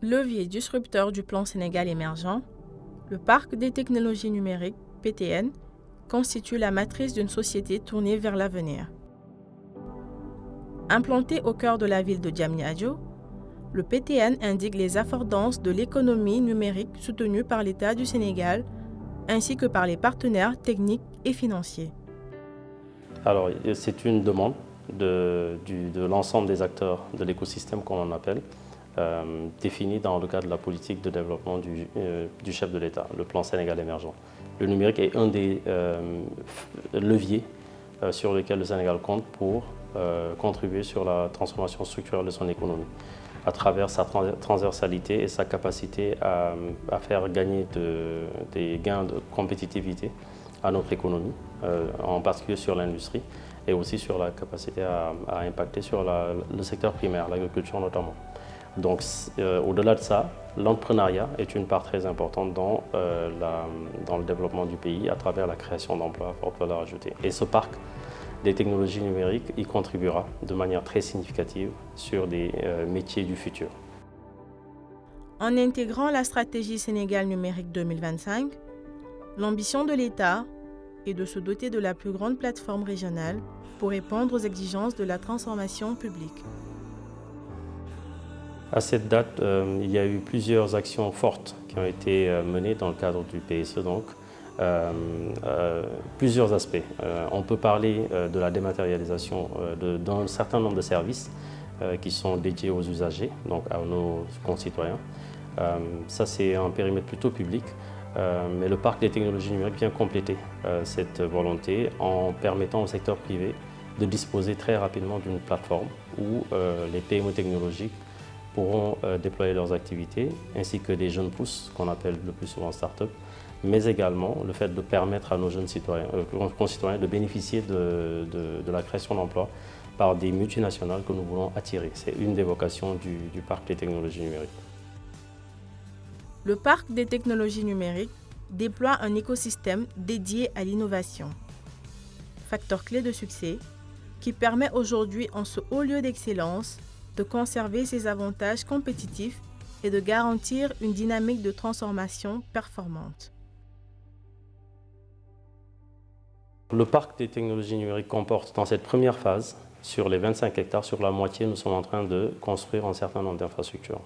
Levier disrupteur du plan Sénégal émergent, le Parc des technologies numériques, PTN, constitue la matrice d'une société tournée vers l'avenir. Implanté au cœur de la ville de Diamniadio, le PTN indique les affordances de l'économie numérique soutenue par l'État du Sénégal ainsi que par les partenaires techniques et financiers. Alors, c'est une demande de l'ensemble des acteurs de l'écosystème, comme on appelle, définie dans le cadre de la politique de développement du chef de l'État, le plan Sénégal émergent. Le numérique est un des leviers sur lesquels le Sénégal compte pour contribuer sur la transformation structurelle de son économie, à travers sa transversalité et sa capacité à faire gagner des gains de compétitivité à notre économie, en particulier sur l'industrie, et aussi sur la capacité à impacter sur le secteur primaire, l'agriculture notamment. Donc au-delà de ça, l'entrepreneuriat est une part très importante dans le développement du pays à travers la création d'emplois à forte valeur ajoutée. Et ce parc des technologies numériques y contribuera de manière très significative sur des métiers du futur. En intégrant la stratégie Sénégal numérique 2025, l'ambition de l'État est de se doter de la plus grande plateforme régionale pour répondre aux exigences de la transformation publique. À cette date, il y a eu plusieurs actions fortes qui ont été menées dans le cadre du PSE, donc plusieurs aspects. On peut parler de la dématérialisation d'un certain nombre de services qui sont dédiés aux usagers, donc à nos concitoyens. Ça, c'est un périmètre plutôt public, mais le parc des technologies numériques vient compléter cette volonté en permettant au secteur privé de disposer très rapidement d'une plateforme où les PME technologiques pourront déployer leurs activités, ainsi que des jeunes pousses, qu'on appelle le plus souvent start-up, mais également le fait de permettre à nos jeunes concitoyens de bénéficier de la création d'emplois par des multinationales que nous voulons attirer. C'est une des vocations du parc des technologies numériques. Le parc des technologies numériques déploie un écosystème dédié à l'innovation, facteur clé de succès qui permet aujourd'hui en ce haut lieu d'excellence de conserver ses avantages compétitifs et de garantir une dynamique de transformation performante. Le parc des technologies numériques comporte dans cette première phase, sur les 25 hectares, sur la moitié, nous sommes en train de construire un certain nombre d'infrastructures.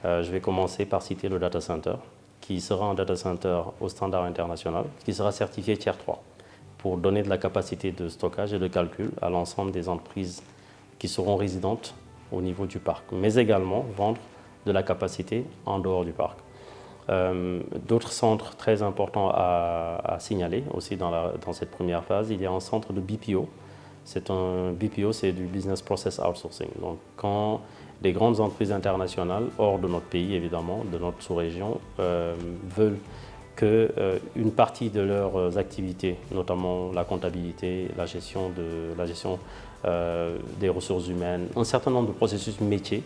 Je vais commencer par citer le data center, qui sera un data center au standard international, qui sera certifié Tier 3, pour donner de la capacité de stockage et de calcul à l'ensemble des entreprises qui seront résidentes au niveau du parc, mais également vendre de la capacité en dehors du parc. D'autres centres très importants à signaler aussi dans cette première phase, il y a un centre de BPO. BPO, c'est du Business Process Outsourcing. Donc, quand des grandes entreprises internationales, hors de notre pays évidemment, de notre sous-région, veulent qu'une partie de leurs activités, notamment la comptabilité, la gestion des ressources humaines, un certain nombre de processus métiers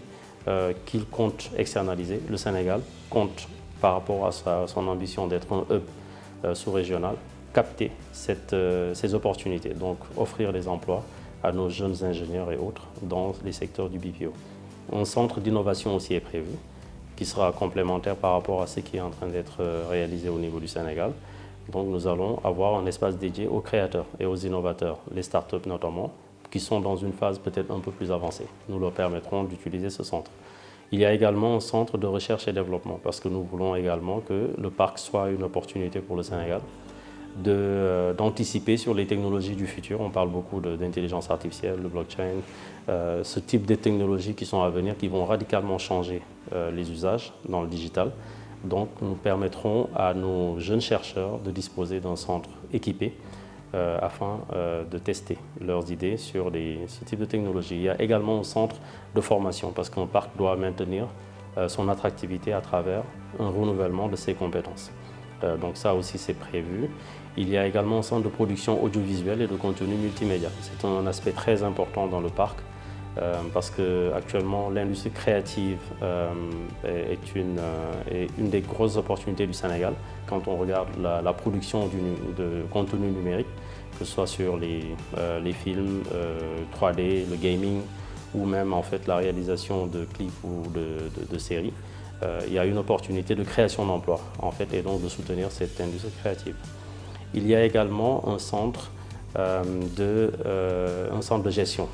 qu'ils comptent externaliser, le Sénégal compte, par rapport à son ambition d'être un hub sous-régional, capter ces opportunités, donc offrir des emplois à nos jeunes ingénieurs et autres dans les secteurs du BPO. Un centre d'innovation aussi est prévu, qui sera complémentaire par rapport à ce qui est en train d'être réalisé au niveau du Sénégal. Donc nous allons avoir un espace dédié aux créateurs et aux innovateurs, les startups notamment, qui sont dans une phase peut-être un peu plus avancée. Nous leur permettrons d'utiliser ce centre. Il y a également un centre de recherche et développement, parce que nous voulons également que le parc soit une opportunité pour le Sénégal d'anticiper sur les technologies du futur. On parle beaucoup d'intelligence artificielle, de blockchain, ce type de technologies qui sont à venir, qui vont radicalement changer les usages dans le digital. Donc nous permettrons à nos jeunes chercheurs de disposer d'un centre équipé afin de tester leurs idées sur ce type de technologie. Il y a également un centre de formation, parce qu'un parc doit maintenir son attractivité à travers un renouvellement de ses compétences. Donc ça aussi c'est prévu. Il y a également un centre de production audiovisuelle et de contenu multimédia. C'est un aspect très important dans le parc parce qu'actuellement l'industrie créative est une des grosses opportunités du Sénégal quand on regarde la production de contenu numérique, que ce soit sur les films 3D, le gaming ou même en fait la réalisation de clips ou de séries. il y a une opportunité de création d'emplois, en fait, et donc de soutenir cette industrie créative. Il y a également un centre de gestion,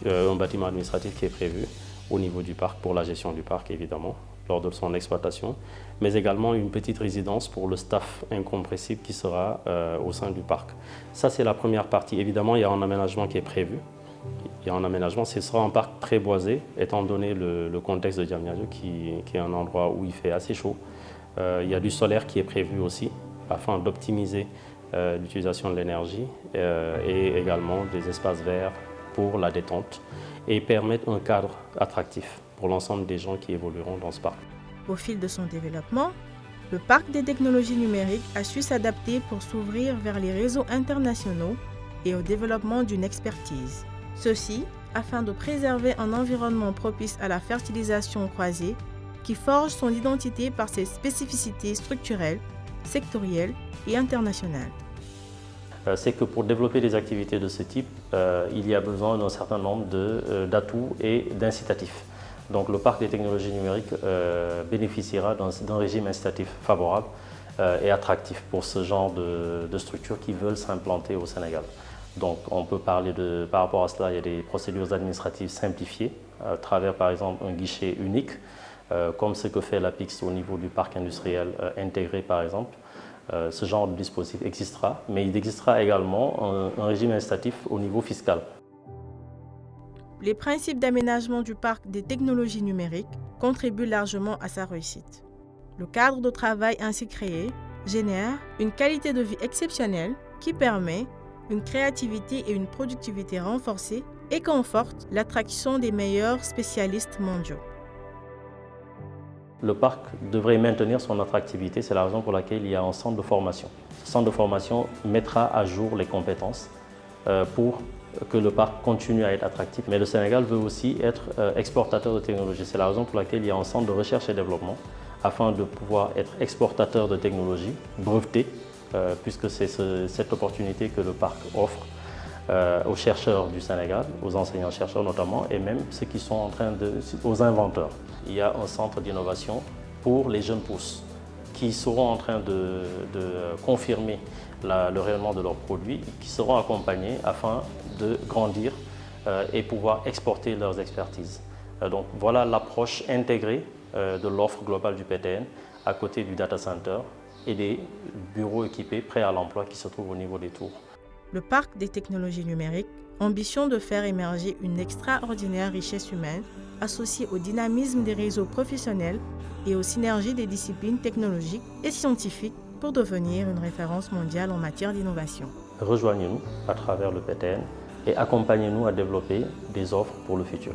un bâtiment administratif qui est prévu au niveau du parc, pour la gestion du parc évidemment, lors de son exploitation, mais également une petite résidence pour le staff incompressible qui sera au sein du parc. Ça, c'est la première partie. Évidemment, il y a un aménagement qui est prévu. Il y a un aménagement, ce sera un parc très boisé, étant donné le contexte de Diamniadio qui est un endroit où il fait assez chaud. Il y a du solaire qui est prévu aussi, afin d'optimiser l'utilisation de l'énergie et également des espaces verts pour la détente et permettre un cadre attractif pour l'ensemble des gens qui évolueront dans ce parc. Au fil de son développement, le parc des technologies numériques a su s'adapter pour s'ouvrir vers les réseaux internationaux et au développement d'une expertise. Ceci afin de préserver un environnement propice à la fertilisation croisée qui forge son identité par ses spécificités structurelles, sectorielles et internationales. C'est que pour développer des activités de ce type, il y a besoin d'un certain nombre d'atouts et d'incitatifs. Donc le parc des technologies numériques bénéficiera d'un régime incitatif favorable et attractif pour ce genre de structures qui veulent s'implanter au Sénégal. Donc on peut parler par rapport à cela, il y a des procédures administratives simplifiées à travers par exemple un guichet unique, comme ce que fait l'APIX au niveau du parc industriel intégré par exemple. Ce genre de dispositif existera, mais il existera également un régime incitatif au niveau fiscal. Les principes d'aménagement du parc des technologies numériques contribuent largement à sa réussite. Le cadre de travail ainsi créé génère une qualité de vie exceptionnelle qui permet une créativité et une productivité renforcées et conforte l'attraction des meilleurs spécialistes mondiaux. Le parc devrait maintenir son attractivité, c'est la raison pour laquelle il y a un centre de formation. Ce centre de formation mettra à jour les compétences pour que le parc continue à être attractif. Mais le Sénégal veut aussi être exportateur de technologies. C'est la raison pour laquelle il y a un centre de recherche et développement afin de pouvoir être exportateur de technologies brevetées, puisque c'est cette opportunité que le parc offre aux chercheurs du Sénégal, aux enseignants-chercheurs notamment, et même ceux qui sont aux inventeurs. Il y a un centre d'innovation pour les jeunes pousses qui seront en train de confirmer le rayonnement de leurs produits, qui seront accompagnés afin de grandir et pouvoir exporter leurs expertises. Donc voilà l'approche intégrée de l'offre globale du PTN à côté du data center et des bureaux équipés prêts à l'emploi qui se trouvent au niveau des tours. Le parc des technologies numériques ambitionne de faire émerger une extraordinaire richesse humaine associée au dynamisme des réseaux professionnels et aux synergies des disciplines technologiques et scientifiques pour devenir une référence mondiale en matière d'innovation. Rejoignez-nous à travers le PTN et accompagnez-nous à développer des offres pour le futur.